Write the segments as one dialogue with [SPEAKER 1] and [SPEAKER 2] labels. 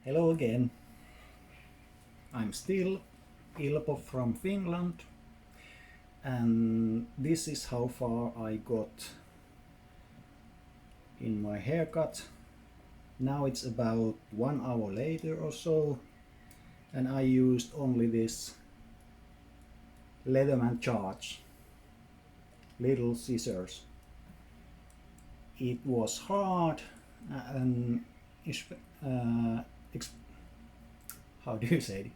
[SPEAKER 1] Hello again. I'm still Ilpo from Finland, and this is how far I got in my haircut. Now it's about 1 hour later or so, and I used only this Leatherman Charge little scissors. It was hard and how do you say it?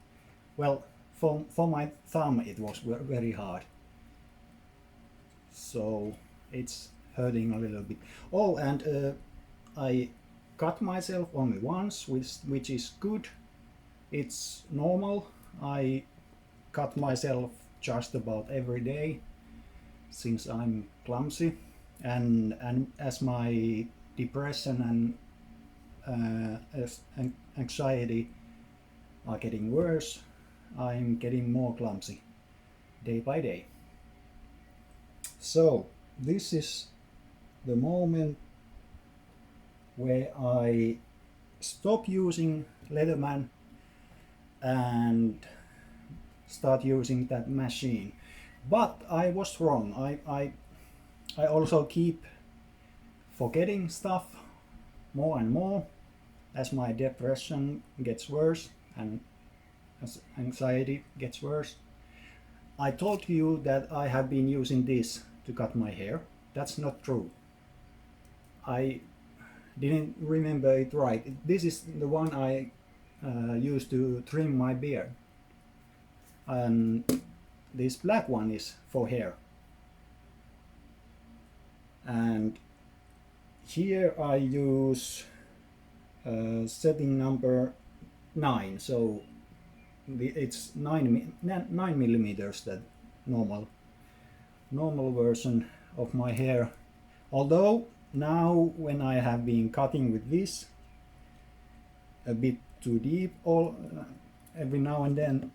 [SPEAKER 1] Well, for my thumb it was very hard, so it's hurting a little bit. Oh, and I cut myself only once, which is good. It's normal. I cut myself just about every day since I'm clumsy, and as my depression and anxiety are getting worse, I'm getting more clumsy day by day. So this is the moment where I stop using Leatherman and start using that machine. But I was wrong. I also keep forgetting stuff more and more as my depression gets worse and as anxiety gets worse. I told you that I have been using this to cut my hair. That's not true. I didn't remember it right. This is the one I used to trim my beard, and this black one is for hair. And here I use setting number 9, so it's 9 millimeters, that normal version of my hair. Although now when I have been cutting with this a bit too deep every now and then,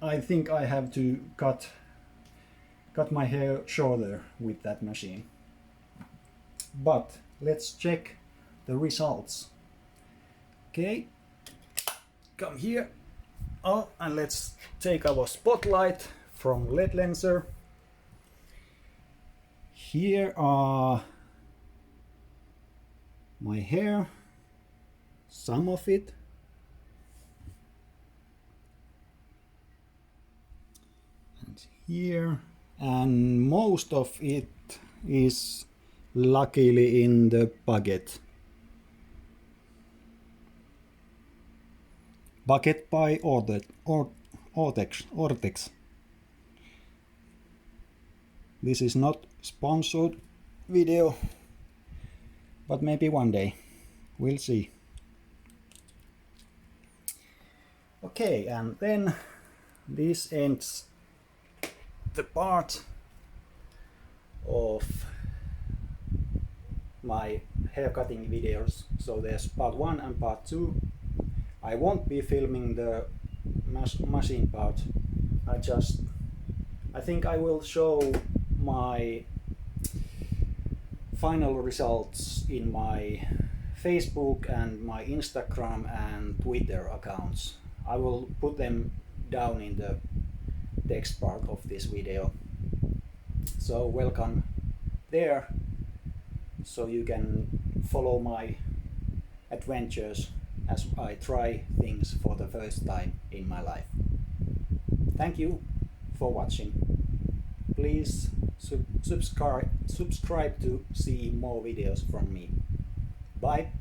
[SPEAKER 1] I think I have to cut my hair shorter with that machine. But let's check the results. Okay, come here. Oh, and let's take our spotlight from Ledlenser. Here are my hair, some of it. And here, and most of it is luckily in the bucket by Ortex. This is not sponsored video, but maybe one day, we'll see. Okay, and then this ends the part of my haircutting videos. So there's part 1 and part 2. I won't be filming the machine part. I think I will show my final results in my Facebook and my Instagram and Twitter accounts. I will put them down in the text part of this video. So welcome there, so you can follow my adventures as I try things for the first time in my life. Thank you for watching. Please subscribe to see more videos from me. Bye.